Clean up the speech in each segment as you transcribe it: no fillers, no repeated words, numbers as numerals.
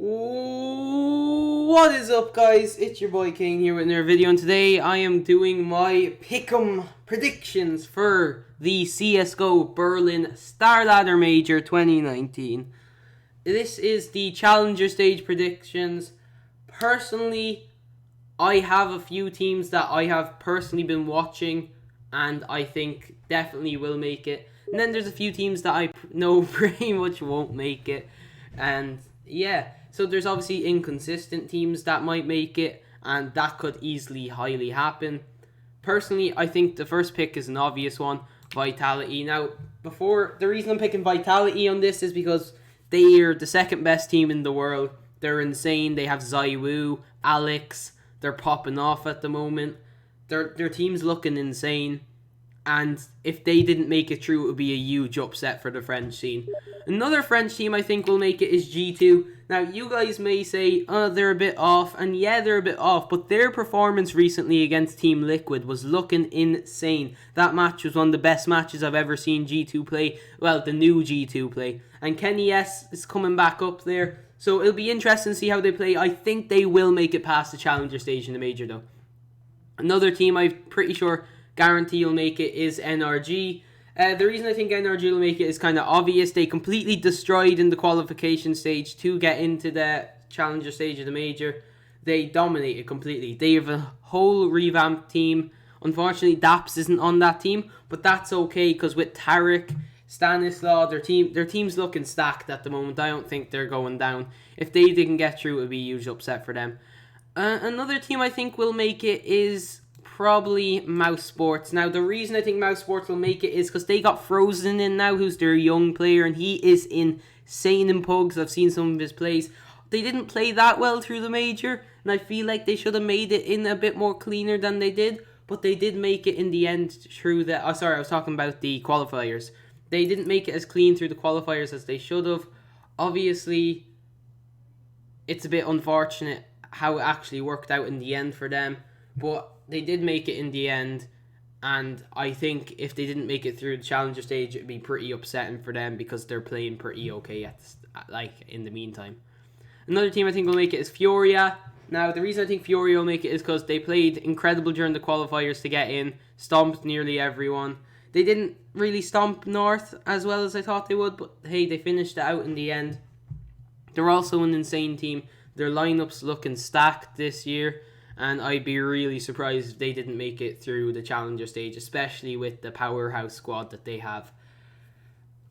What is up, guys? It's your boy King here with another video, and today I am doing my pick'em predictions for the CS:GO Berlin Starladder Major 2019. This is the Challenger Stage predictions. Personally, I have a few teams that I have personally been watching and I think definitely will make it. And then there's a few teams that I know pretty much won't make it. And yeah, so there's obviously inconsistent teams that might make it, and that could easily highly happen. Personally, I think the first pick is an obvious one, Vitality. Now, the reason I'm picking Vitality on this is because they are the second best team in the world. They're insane. They have Zywoo, Alex. They're popping off at the moment. Their team's looking insane. And if they didn't make it through, it would be a huge upset for the French scene. Another French team I think will make it is G2. Now, you guys may say, oh, they're a bit off. And yeah, they're a bit off. But their performance recently against Team Liquid was looking insane. That match was one of the best matches I've ever seen G2 play. Well, the new G2 play. And Kenny S is coming back up there. So it'll be interesting to see how they play. I think they will make it past the Challenger stage in the Major, though. Another team I'm pretty sure guarantee will make it is NRG. The reason I think NRG will make it is kind of obvious. They completely destroyed in the qualification stage to get into the Challenger stage of the Major. They dominated completely. They have a whole revamped team. Unfortunately, Daps isn't on that team, but that's okay because with Tarek, Stanislaw, their team's looking stacked at the moment. I don't think they're going down. If they didn't get through, it would be a huge upset for them. Another team I think will make it is probably Mouse Sports. Now, the reason I think Mouse Sports will make it is because they got Frozen in now, who's their young player, and he is insane in pugs. I've seen some of his plays. They didn't play that well through the Major, and I feel like they should have made it in a bit more cleaner than they did, but they did make it in the end through the... Oh, sorry, I was talking about the qualifiers. They didn't make it as clean through the qualifiers as they should have. Obviously, it's a bit unfortunate how it actually worked out in the end for them, but they did make it in the end, and I think if they didn't make it through the Challenger stage, it'd be pretty upsetting for them because they're playing pretty okay in the meantime. Another team I think will make it is Furia. Now, the reason I think Furia will make it is because they played incredible during the qualifiers to get in, stomped nearly everyone. They didn't really stomp North as well as I thought they would, but hey, they finished it out in the end. They're also an insane team. Their lineup's looking stacked this year, and I'd be really surprised if they didn't make it through the Challenger stage, especially with the powerhouse squad that they have.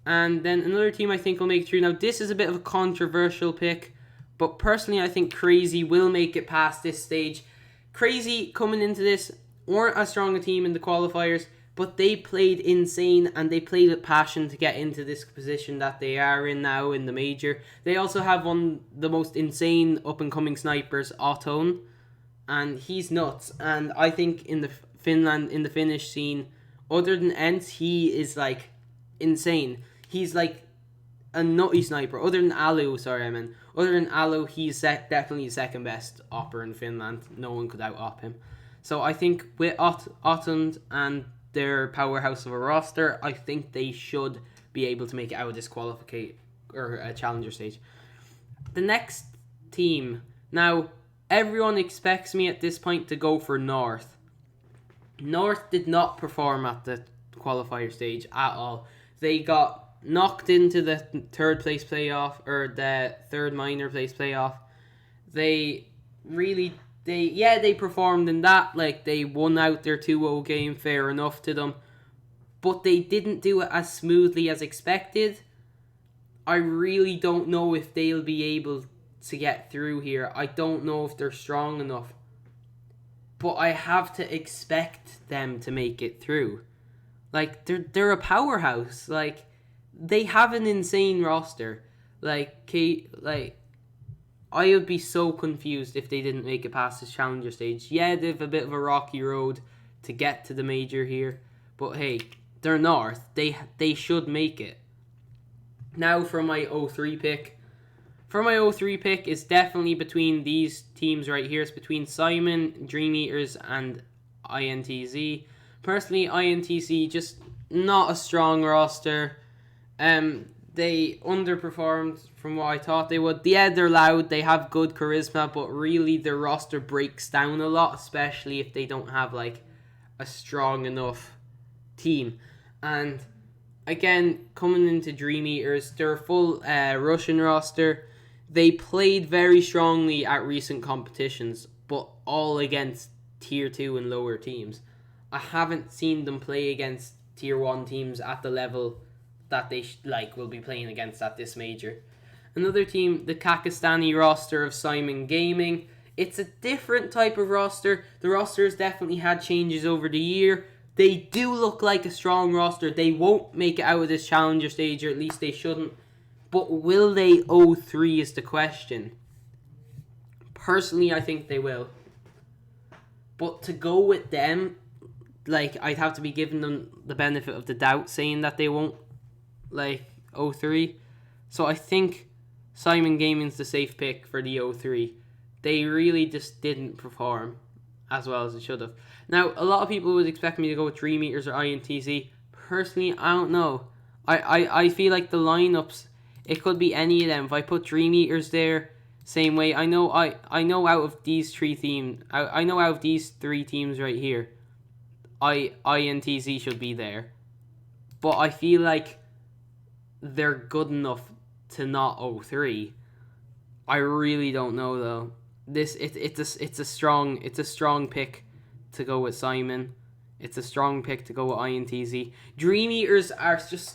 And then another team I think will make it through. Now, this is a bit of a controversial pick, but personally I think Crazy will make it past this stage. Crazy, coming into this, weren't as strong a team in the qualifiers, but they played insane and they played with passion to get into this position that they are in now in the Major. They also have one of the most insane up-and-coming snipers, Otton, and he's nuts. And I think in the Finnish scene, other than Ents, he is like insane. He's like a nutty sniper. Other than Alu, he's definitely the second best opper in Finland. No one could out-op him. So I think with Otton and their powerhouse of a roster, I think they should be able to make it out of this Challenger stage. The next team. Now, everyone expects me at this point to go for North. North did not perform at the qualifier stage at all. They got knocked into the third minor place playoff. They performed in that. Like, they won out their 2-0 game, fair enough to them. But they didn't do it as smoothly as expected. I really don't know if they'll be able to get through here. I don't know if they're strong enough. But I have to expect them to make it through. Like, they're a powerhouse. Like, they have an insane roster. I would be so confused if they didn't make it past this Challenger stage. Yeah, they have a bit of a rocky road to get to the Major here. But hey, they're North. They should make it. Now for my 0-3 pick. For my 0-3 pick, it's definitely between these teams right here. It's between Simon, Dream Eaters, and INTZ. Personally, INTZ, just not a strong roster. they underperformed from what I thought they would. Yeah, they're loud, they have good charisma, but really their roster breaks down a lot, especially if they don't have like a strong enough team. And again, coming into Dream Eaters, they're a full Russian roster. They played very strongly at recent competitions, but all against Tier 2 and lower teams. I haven't seen them play against Tier 1 teams at the level that they will be playing against at this major. Another team, the Kakistani roster of Simon Gaming. It's a different type of roster. The roster has definitely had changes over the year. They do look like a strong roster. They won't make it out of this challenger stage, or at least they shouldn't. But will they 0-3 is the question. Personally, I think they will. But to go with them, I'd have to be giving them the benefit of the doubt, saying that they won't 0-3. So I think Simon Gaming's the safe pick for the 0-3. They really just didn't perform as well as they should have. Now, a lot of people would expect me to go with Dream Eaters or INTZ. Personally, I don't know. I feel like the lineups, it could be any of them. If I put Dream Eaters there, same way. I know out of these three teams, I know out of these three teams right here, INTZ should be there. But I feel like they're good enough to not 0-3. I really don't know though. It's a strong pick to go with Simon. It's a strong pick to go with INTZ. Dream Eaters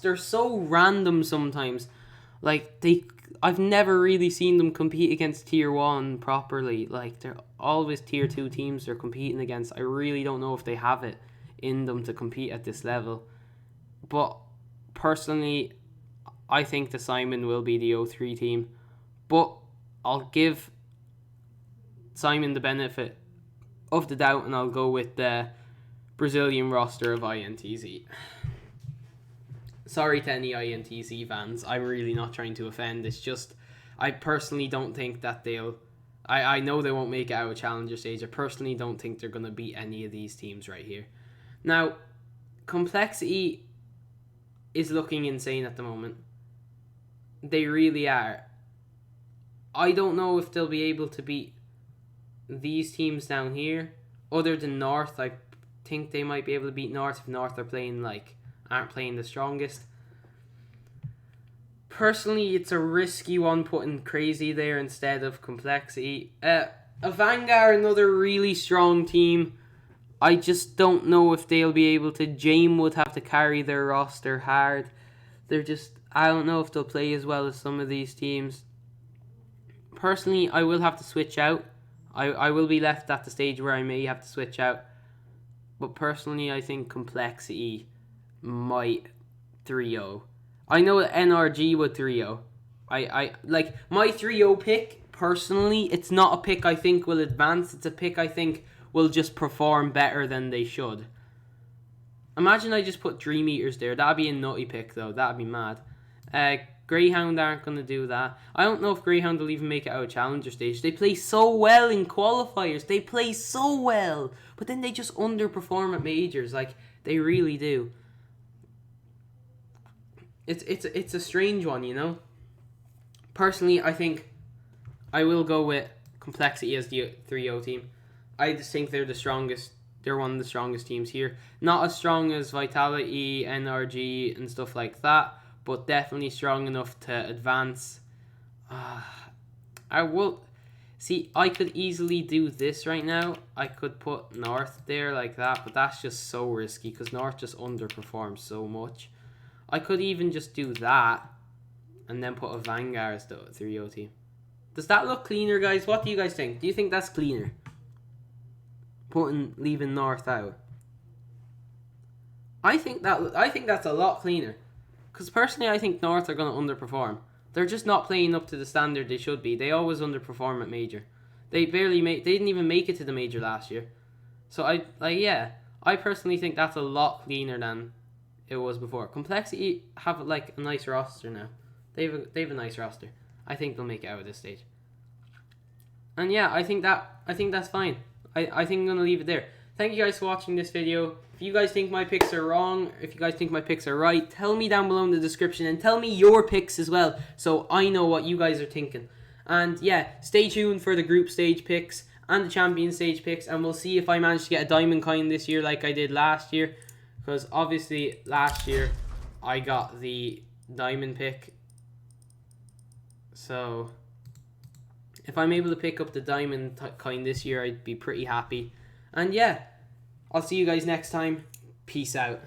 they're so random sometimes. I've never really seen them compete against Tier 1 properly. They're always Tier 2 teams they're competing against. I really don't know if they have it in them to compete at this level. But personally, I think the Simon will be the 0-3 team. But I'll give Simon the benefit of the doubt, and I'll go with the Brazilian roster of INTZ. Sorry to any INTZ fans. I'm really not trying to offend. It's just, I personally don't think that they'll... I know they won't make it out of Challenger stage. I personally don't think they're going to beat any of these teams right here. Now, Complexity is looking insane at the moment. They really are. I don't know if they'll be able to beat these teams down here. Other than North, I think they might be able to beat North if North are aren't playing the strongest. Personally, it's a risky one putting Crazy there instead of Complexity. A Vanguard, another really strong team. I just don't know if they'll be able to. Jame would have to carry their roster hard. I don't know if they'll play as well as some of these teams. Personally, I will have to switch out. I will be left at the stage where I may have to switch out. But personally, I think Complexity might 3-0. I know that NRG would 3-0. I my 3-0 pick, personally, it's not a pick I think will advance. It's a pick I think will just perform better than they should. Imagine I just put Dream Eaters there. That'd be a nutty pick, though. That'd be mad. Greyhound aren't going to do that. I don't know if Greyhound will even make it out of Challenger stage. They play so well in qualifiers. They play so well. But then they just underperform at majors. They really do. It's a strange one, you know? Personally, I think I will go with Complexity as the 3-0 team. I just think they're the strongest. They're one of the strongest teams here. Not as strong as Vitality, NRG, and stuff like that, but definitely strong enough to advance. I could easily do this right now. I could put North there like that, but that's just so risky because North just underperforms so much. I could even just do that and then put a Vanguard as the 3-0 team. Does that look cleaner, guys? What do you guys think? Do you think that's cleaner? Leaving North out. I think that's a lot cleaner. Because personally, I think North are going to underperform. They're just not playing up to the standard they should be. They always underperform at Major. They didn't even make it to the Major last year. So I personally think that's a lot cleaner than it was before. Complexity have a nice roster now. They have a nice roster. I think they'll make it out of this stage. And yeah, I think that's fine. I think I'm gonna leave it there. Thank you guys for watching this video. If you guys think my picks are wrong, if you guys think my picks are right, tell me down below in the description and tell me your picks as well so I know what you guys are thinking. And yeah, stay tuned for the group stage picks and the champion stage picks, and we'll see if I manage to get a diamond coin this year like I did last year, because obviously last year I got the diamond pick. So if I'm able to pick up the diamond coin this year, I'd be pretty happy. And yeah, I'll see you guys next time. Peace out.